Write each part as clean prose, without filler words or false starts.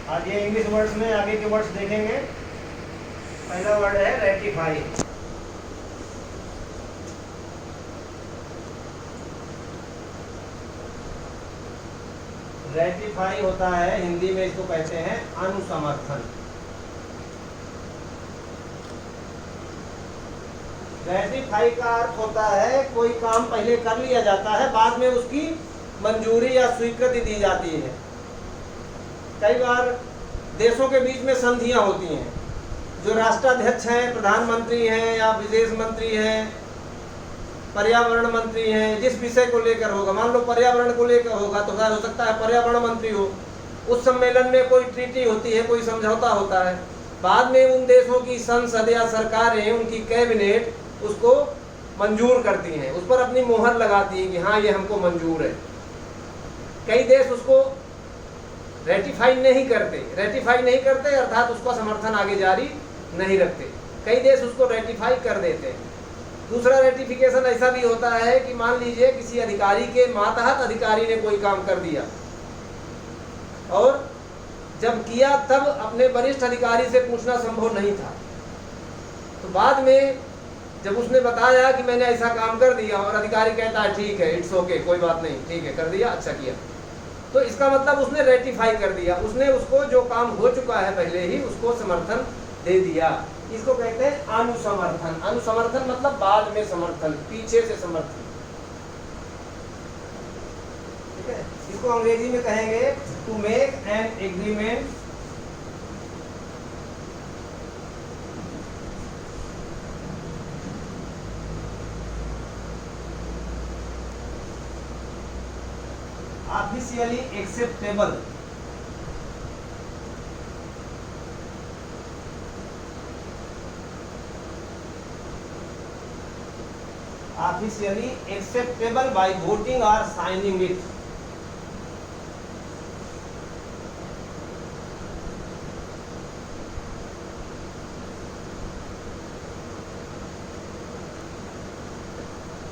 आज ये English words में आगे के वर्ड्स देखेंगे। पहला वर्ड है रेटिफाई। रेटिफाई होता है, हिंदी में इसको कहते हैं अनुसमर्थन। रेटिफाई का अर्थ होता है कोई काम पहले कर लिया जाता है, बाद में उसकी मंजूरी या स्वीकृति दी जाती है। कई बार देशों के बीच में संधियां होती हैं, जो राष्ट्राध्यक्ष हैं, प्रधानमंत्री हैं या विदेश मंत्री हैं, पर्यावरण मंत्री हैं, जिस विषय को लेकर होगा, मान लो पर्यावरण को लेकर होगा तो हो सकता है पर्यावरण मंत्री हो, उस सम्मेलन में कोई ट्रीटी होती है, कोई समझौता होता है, बाद में उन देशों की संसद या सरकारें, उनकी कैबिनेट उसको मंजूर करती हैं, उस पर अपनी मोहर लगाती है कि हाँ ये हमको मंजूर है। कई देश उसको रेटिफाई नहीं करते अर्थात उसका समर्थन आगे जारी नहीं रखते। कई देश उसको रेटिफाई कर देते हैं। दूसरा रेटिफिकेशन ऐसा भी होता है कि मान लीजिए किसी अधिकारी के मातहत अधिकारी ने कोई काम कर दिया और जब किया तब अपने वरिष्ठ अधिकारी से पूछना संभव नहीं था, तो बाद में जब उसने बताया कि मैंने ऐसा काम कर दिया और अधिकारी कहता है ठीक है, इट्स ओके, कोई बात नहीं, ठीक है, कर दिया, अच्छा किया, तो इसका मतलब उसने रेटिफाई कर दिया, उसने उसको जो काम हो चुका है पहले ही उसको समर्थन दे दिया। इसको कहते हैं अनुसमर्थन। अनुसमर्थन मतलब बाद में समर्थन, पीछे से समर्थन। ठीक है, इसको अंग्रेजी में कहेंगे to make an agreement officially acceptable. Officially acceptable by voting और साइनिंग इट।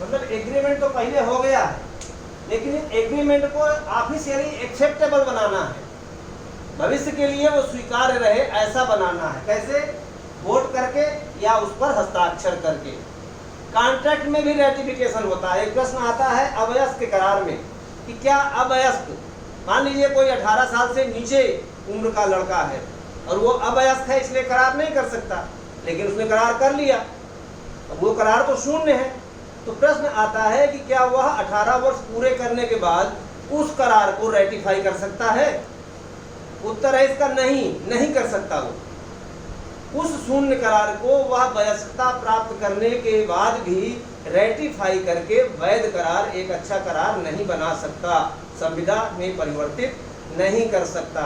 मतलब एग्रीमेंट तो पहले हो गया है, लेकिन एग्रीमेंट को ऑफिशियली एक्सेप्टेबल बनाना है, भविष्य के लिए वो स्वीकार्य रहे ऐसा बनाना है। कैसे? वोट करके या उस पर हस्ताक्षर करके। कॉन्ट्रैक्ट में भी रेटिफिकेशन होता है। एक प्रश्न आता है अवयस्क के करार में कि क्या अवयस्क, मान लीजिए कोई 18 साल से नीचे उम्र का लड़का है और वो अवयस्क है इसलिए करार नहीं कर सकता, लेकिन उसने करार कर लिया, अब वो करार तो शून्य है। तो प्रश्न आता है कि क्या वह 18 वर्ष पूरे करने के बाद उस करार को रेटिफाई कर सकता है? उत्तर है इसका नहीं कर सकता। वो उस शून्य करार को वह वयस्कता प्राप्त करने के बाद भी रेटिफाई करके वैध करार, एक अच्छा करार नहीं बना सकता, संविदा में परिवर्तित नहीं कर सकता।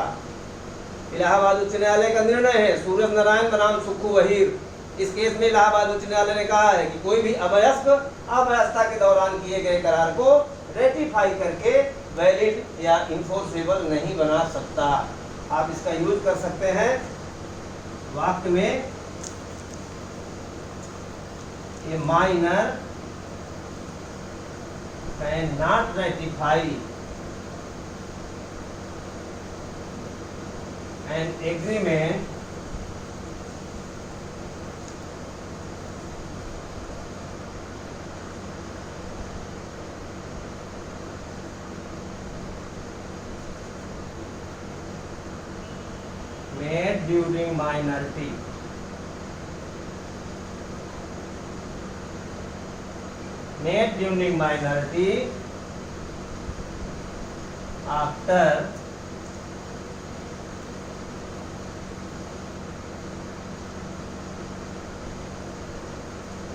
इलाहाबाद उच्च न्यायालय का निर्णय है, सूरज नारायण बनाम सुक्खू वहीर। इस केस में इलाहाबाद उच्च न्यायालय ने कहा है कि कोई भी अवयस्क अवस्था के दौरान किए गए करार को रेटिफाई करके वैलिड या इन्फोर्सेबल नहीं बना सकता। आप इसका यूज कर सकते हैं वाक्य में, ए minor can not ratify an agreement made during minority. Made during minority after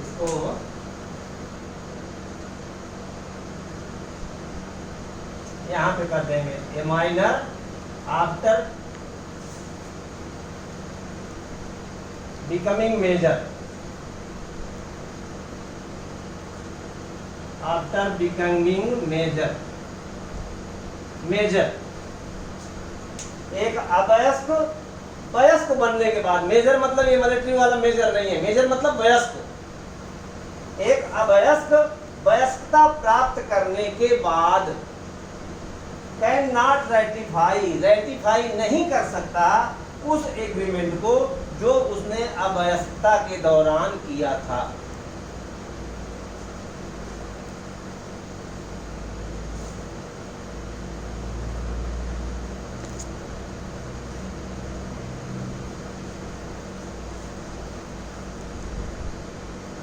इसको यहाँ पे कर देंगे, a minor after becoming major, after becoming major। Major एक अवयस्क वयस्क बनने के बाद, मेजर मतलब ये मिलिट्री वाला मेजर नहीं है, मेजर मतलब वयस्क। एक अवयस्क वयस्कता प्राप्त करने के बाद कैन नॉट रेटिफाई, रेटिफाई नहीं कर सकता उस एग्रीमेंट को जो उसने अव्यवस्था के दौरान किया था।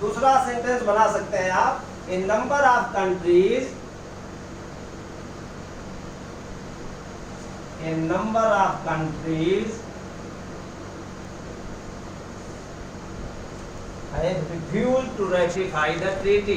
दूसरा सेंटेंस बना सकते हैं आप, a number of countries, a number of countries have refused to ratify the treaty.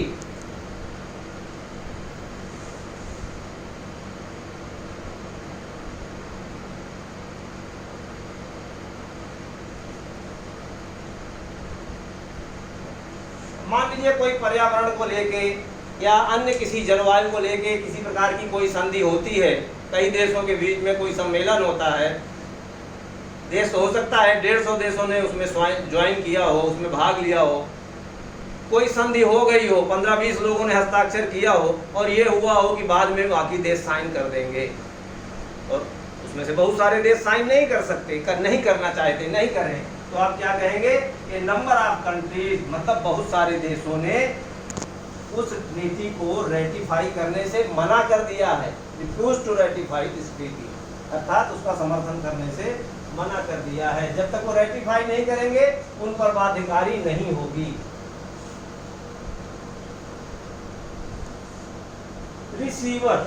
मान लीजिए कोई पर्यावरण को लेके या अन्य किसी जलवायु को लेके किसी प्रकार की कोई संधि होती है, कई देशों के बीच में कोई सम्मेलन होता है, देश हो सकता है 150 देशों ने उसमें ज्वाइन किया हो, उसमें भाग लिया हो, कोई संधि हो गई हो, 15-20 लोगों ने हस्ताक्षर किया हो और ये हुआ हो कि बाद में बाकी देश साइन कर देंगे, और उसमें से बहुत सारे देश साइन नहीं कर सकते, नहीं करना चाहते, नहीं करें, तो आप क्या कहेंगे, ये नंबर ऑफ कंट्रीज, मतलब बहुत सारे देशों ने उस नीति को रेटिफाई करने से मना कर दिया है, refuse to ratify this treaty, अर्थात उसका समर्थन करने से मना कर दिया है। जब तक वो रेटिफाई नहीं करेंगे उन पर बाध्यकारी नहीं होगी। रिसीवर,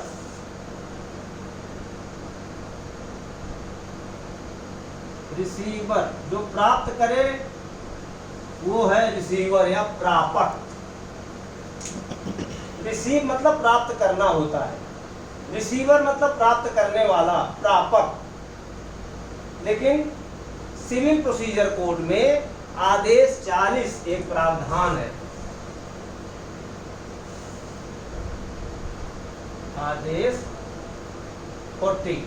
रिसीवर जो प्राप्त करे वो है रिसीवर या प्रापक। रिसीव मतलब प्राप्त करना होता है, रिसीवर मतलब प्राप्त करने वाला, प्रापक। लेकिन सिविल प्रोसीजर कोड में आदेश 40 एक प्रावधान है, आदेश 40,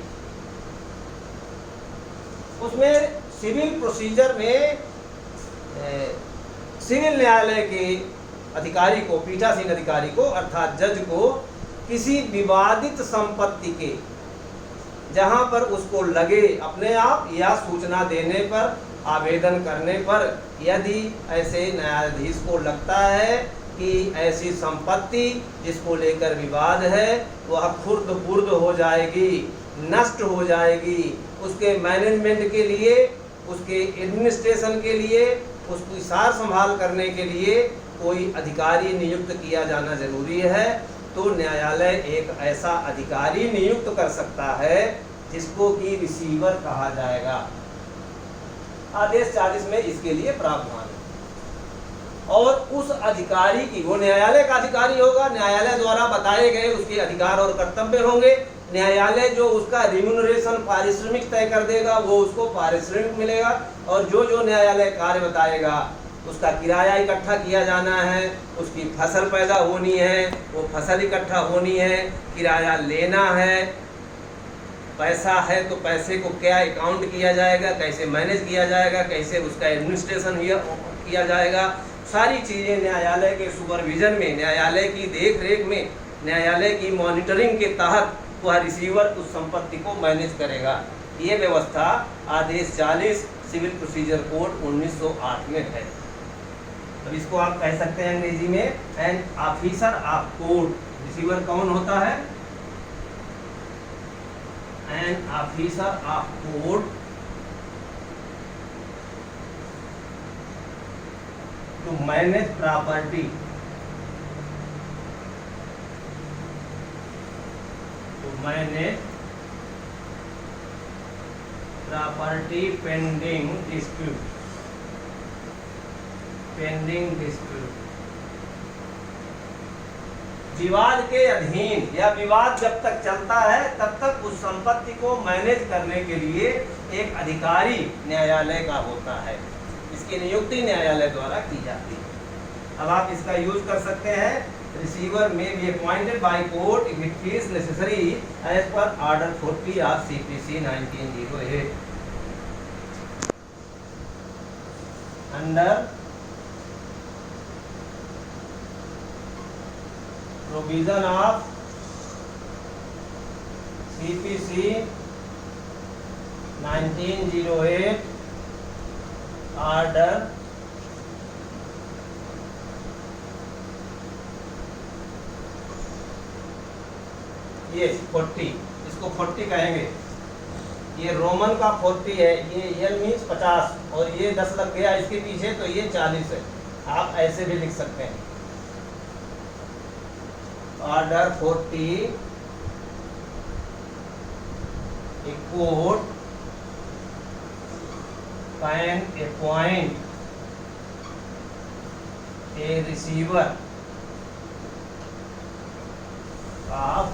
उसमें सिविल प्रोसीजर में सिविल न्यायालय के अधिकारी को, पीठासीन अधिकारी को अर्थात जज को किसी विवादित संपत्ति के, जहां पर उसको लगे अपने आप या सूचना देने पर, आवेदन करने पर, यदि ऐसे न्यायाधीश को लगता है कि ऐसी संपत्ति जिसको लेकर विवाद है वह खुर्द बुर्द हो जाएगी, नष्ट हो जाएगी, उसके मैनेजमेंट के लिए, उसके एडमिनिस्ट्रेशन के लिए, उसकी सार संभाल करने के लिए कोई अधिकारी नियुक्त किया जाना जरूरी है, तो न्यायालय एक ऐसा अधिकारी नियुक्त कर सकता है जिसको कि रिसीवर कहा जाएगा। आदेश 40 में इसके लिए प्रावधान है। और उस अधिकारी की, वो न्यायालय का अधिकारी होगा, न्यायालय द्वारा बताए गए उसके अधिकार और कर्तव्य होंगे, न्यायालय जो उसका रिम्यूनरेशन पारिश्रमिक तय कर देगा वो उसको पारिश्रमिक मिलेगा, और जो जो न्यायालय कार्य बताएगा उसका किराया इकट्ठा किया जाना है, उसकी फसल पैदा होनी है, वो फसल इकट्ठा होनी है, किराया लेना है, पैसा है तो पैसे को क्या अकाउंट किया जाएगा, कैसे मैनेज किया जाएगा, कैसे उसका एडमिनिस्ट्रेशन किया जाएगा, सारी चीज़ें न्यायालय के सुपरविजन में, न्यायालय की देख रेख में, न्यायालय की मॉनिटरिंग के तहत वह रिसीवर उस संपत्ति को मैनेज करेगा। ये व्यवस्था आदेश 40 सिविल प्रोसीजर कोड 1908 में है। तो इसको आप कह सकते हैं अंग्रेजी में an officer of court. Receiver कौन होता है? An officer of court to manage property, to manage property pending dispute, pending dispute. विवाद के अधीन या विवाद जब तक चलता है तब तक उस संपत्ति को मैनेज करने के लिए एक अधिकारी न्यायालय का होता है, इसकी नियुक्ति न्यायालय द्वारा की जाती है। अब आप इसका यूज कर सकते हैं, रिसीवर में be appointed by court if it is necessary as per order 40 of CPC 1908 under provision of CPC 1908 order ये 40, इसको 40 कहेंगे। ये रोमन का 40 है, ये L मीन्स 50 और ये 10 लग गया इसके पीछे तो ये 40 है। आप ऐसे भी लिख सकते हैं order 40 a court can appoint a receiver of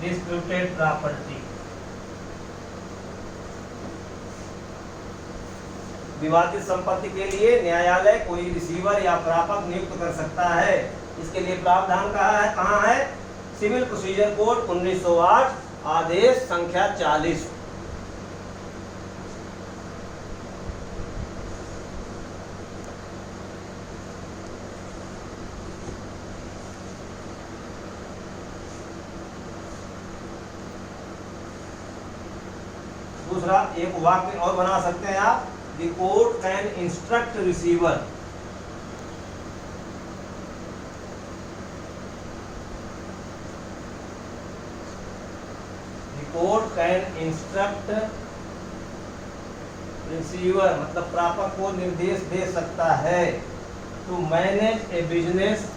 disputed property। विवादित संपत्ति के लिए न्यायालय कोई रिसीवर या प्रापक नियुक्त कर सकता है। इसके लिए प्रावधान कहाँ है? सिविल प्रोसीजर कोड 1908 आदेश संख्या 40। दूसरा एक वाक्य और बना सकते हैं आप, the court can instruct receiver. Court can instruct receiver मतलब प्रापक को निर्देश दे सकता है to manage a business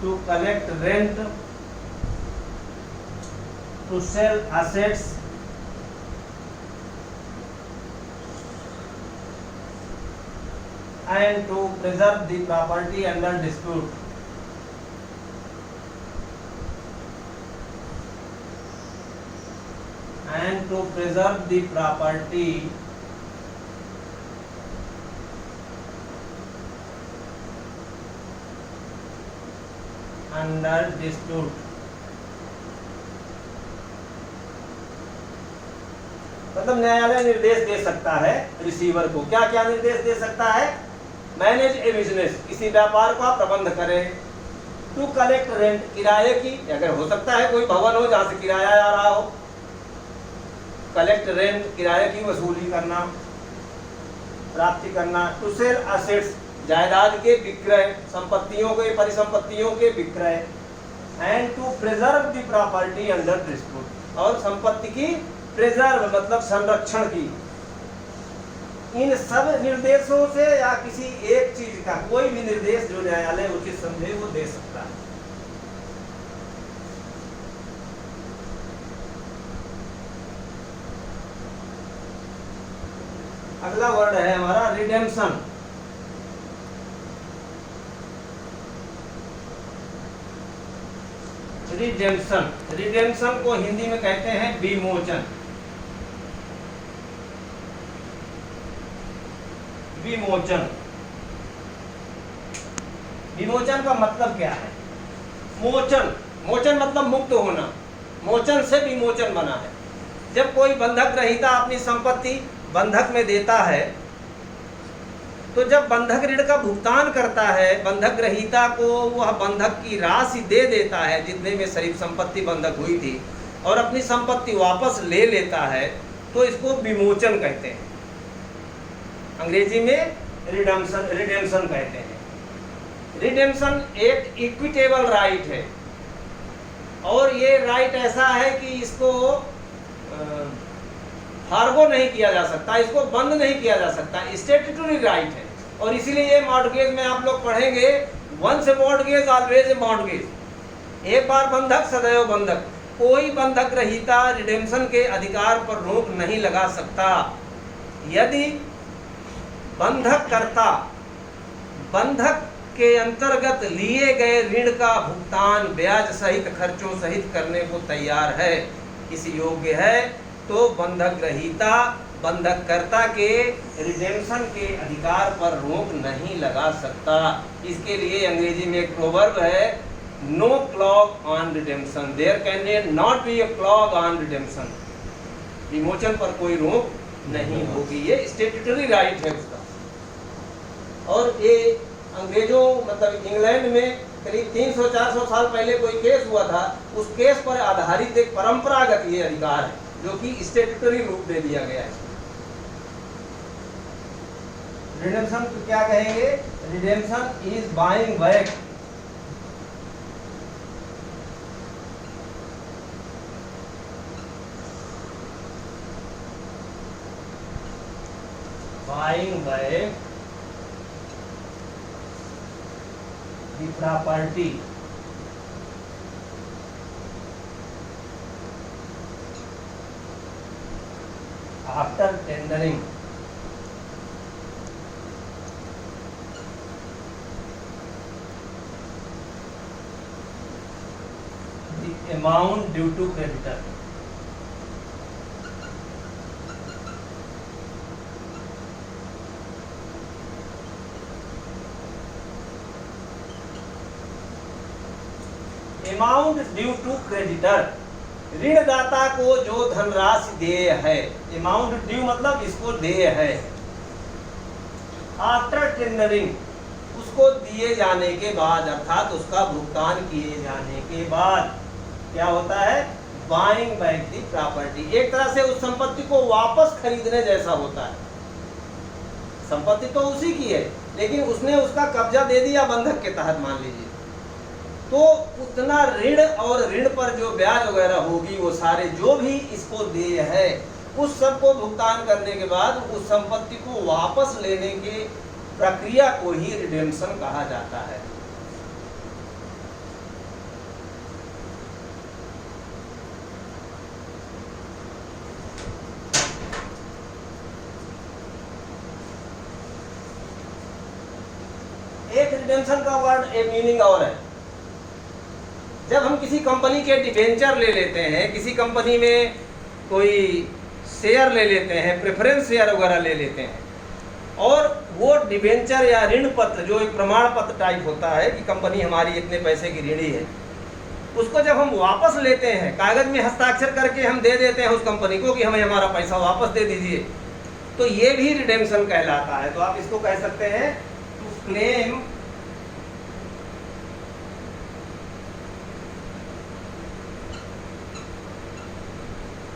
to collect rent, to sell assets, and to preserve the property under dispute। And to preserve the property under dispute। मतलब न्यायालय निर्देश दे सकता है रिसीवर को। क्या क्या निर्देश दे सकता है? मैनेज ए बिजनेस, किसी व्यापार का प्रबंध करे। टू कलेक्ट रेंट, किराए की, अगर हो सकता है कोई भवन हो जहां से किराया आ रहा हो, कलेक्ट रेंट किराए की वसूली करना, प्राप्ति करना। टू सेल असेट्स, जायदाद के विक्रय, संपत्तियों के परिसंपत्तियों के विक्रय। And to preserve the property under dispute, और संपत्ति की प्रिजर्व मतलब संरक्षण की। इन सब निर्देशों से या किसी एक चीज का कोई भी निर्देश जो न्यायालय उचित समझे वो दे सकता है। अगला वर्ड है हमारा रिडेम्पशन। रिडेम्पशन, रिडेम्पशन को हिंदी में कहते हैं विमोचन। विमोचन, विमोचन का मतलब क्या है? मोचन, मोचन मतलब मुक्त होना, मोचन से विमोचन बना है। जब कोई बंधक ग्रहीता अपनी संपत्ति बंधक में देता है तो जब बंधक ऋण का भुगतान करता है, बंधक ग्रहीता को वह बंधक की राशि दे देता है जितने में शरीफ संपत्ति बंधक हुई थी, और अपनी संपत्ति वापस ले लेता है, तो इसको विमोचन कहते हैं। अंग्रेजी में रिडेम्पशन कहते हैं। रिडेम्पशन एक इक्विटेबल राइट है, और ये राइट ऐसा है कि इसको फार्गो नहीं किया जा सकता, इसको बंद नहीं किया जा सकता, स्टैट्यूटरी राइट है। और इसीलिए ये मॉर्टगेज में आप लोग पढ़ेंगे, once a mortgage always a mortgage, एक बार बंधक सदैव बंधक। कोई बंधक ग्रहीता रिडेम्पशन के अधिकार पर रोक नहीं लगा सकता यदि बंधक कर्ता बंधक के अंतर्गत लिए गए ऋण का भुगतान ब्याज सहित खर्चों सहित करने को तैयार है, इस योग्य है, तो बंधक ग्रहीता बंधककर्ता के रिडेम्पशन के अधिकार पर रोक नहीं लगा सकता। इसके लिए अंग्रेजी में एक प्रोवर्ब है, no clog on redemption, there can not be a clog on redemption. विमोचन पर कोई रोक नहीं होगी, ये स्टैट्यूटरी राइट है उसका। और ये अंग्रेजों मतलब इंग्लैंड में करीब 300-400 साल पहले कोई केस हुआ था, उस केस पर आधारित एक परंपरागत ये अधिकार है जो कि स्टैट्यूटरी रूप दे दिया गया है। रिडेम्पशन को क्या कहेंगे? Redemption is buying back the property after tendering the amount due to creditor। Amount due to creditor, ऋणदाता को जो धनराशि देय है, अमाउंट ड्यू मतलब इसको देय है, आफ्टर टेंडरिंग उसको दिए जाने के बाद अर्थात उसका भुगतान किए जाने के बाद क्या होता है? बाइंग बैक दी प्रॉपर्टी, एक तरह से उस संपत्ति को वापस खरीदने जैसा होता है। संपत्ति तो उसी की है लेकिन उसने उसका कब्जा दे दिया बंधक के तहत मान लीजिए, तो उतना ऋण और ऋण पर जो ब्याज वगैरह होगी वो सारे जो भी इसको देय है उस सब को भुगतान करने के बाद उस संपत्ति को वापस लेने की प्रक्रिया को ही रिडेम्पशन कहा जाता है। एक रिडेम्पशन का वर्ड एक मीनिंग और है, जब हम किसी कंपनी के डिबेंचर ले लेते हैं, किसी कंपनी में कोई शेयर ले लेते हैं, प्रेफरेंस शेयर वगैरह ले लेते हैं, और वो डिबेंचर या ऋण पत्र जो एक प्रमाण पत्र टाइप होता है कि कंपनी हमारी इतने पैसे की ऋणी है, उसको जब हम वापस लेते हैं कागज में हस्ताक्षर करके हम दे देते हैं उस कंपनी को कि हमें हमारा पैसा वापस दे दीजिए, तो ये भी रिडेम्पशन कहलाता है। तो आप इसको कह सकते हैं to claim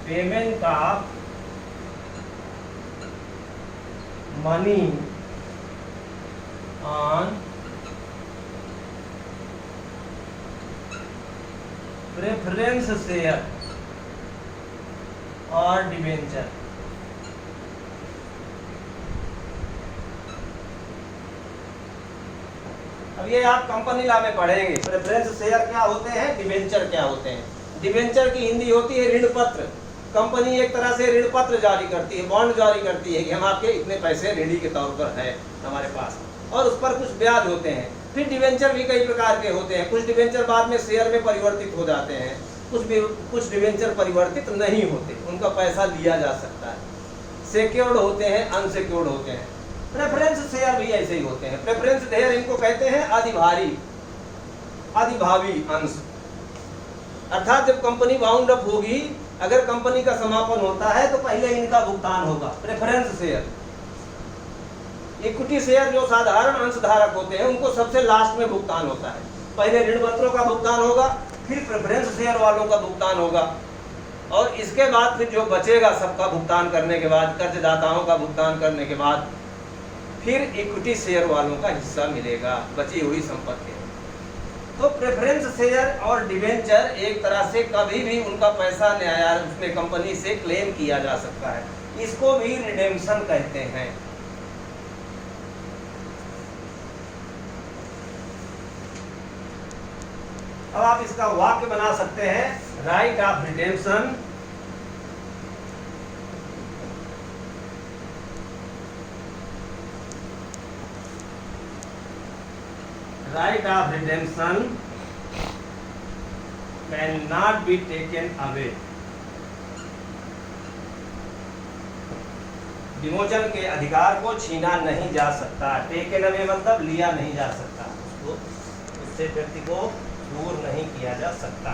payment of money on preference share और डिबेंचर। अब ये आप कंपनी लॉ में पढ़ेंगे, प्रेफरेंस शेयर क्या होते हैं, डिबेंचर क्या होते हैं। डिबेंचर की हिंदी होती है ऋण पत्र। कंपनी एक तरह से ऋण पत्र जारी करती है, बॉन्ड जारी करती है कि हम आपके इतने पैसे ऋणी के तौर पर है हमारे पास, और उस पर कुछ ब्याज होते हैं। फिर डिबेंचर भी कई प्रकार के होते हैं, कुछ डिबेंचर बाद में शेयर में परिवर्तित हो जाते हैं, कुछ डिबेंचर परिवर्तित नहीं होते, उनका पैसा लिया जा सकता है। सिक्योर्ड होते हैं, अनसिक्योर्ड होते हैं। प्रेफरेंस शेयर भी ऐसे ही होते हैं। प्रेफरेंस शेयर इनको कहते हैं अधिभावी अंश, अर्थात जब कंपनी बाउंड अप होगी, अगर कंपनी का समापन होता है तो पहले इनका भुगतान होगा। प्रेफरेंस शेयर, इक्विटी शेयर जो साधारण अंशधारक होते हैं उनको सबसे लास्ट में भुगतान होता है। पहले ऋण पत्रों का भुगतान होगा, फिर प्रेफरेंस शेयर वालों का भुगतान होगा, और इसके बाद फिर जो बचेगा सबका भुगतान करने के बाद, कर्जदाताओं का भुगतान करने के बाद, फिर इक्विटी शेयर वालों का हिस्सा मिलेगा बची हुई संपत्ति। तो प्रेफरेंस शेयर और डिबेंचर एक तरह से कभी भी उनका पैसा न्यायालय उसमें कंपनी से क्लेम किया जा सकता है, इसको भी रिडेम्पशन कहते हैं। अब आप इसका वाक्य बना सकते हैं, right of redemption right of redemption cannot be taken away विमोचन के अधिकार को छीना नहीं जा सकता। टेकन अवे मतलब लिया नहीं जा सकता, उसको उससे व्यक्ति को दूर नहीं किया जा सकता।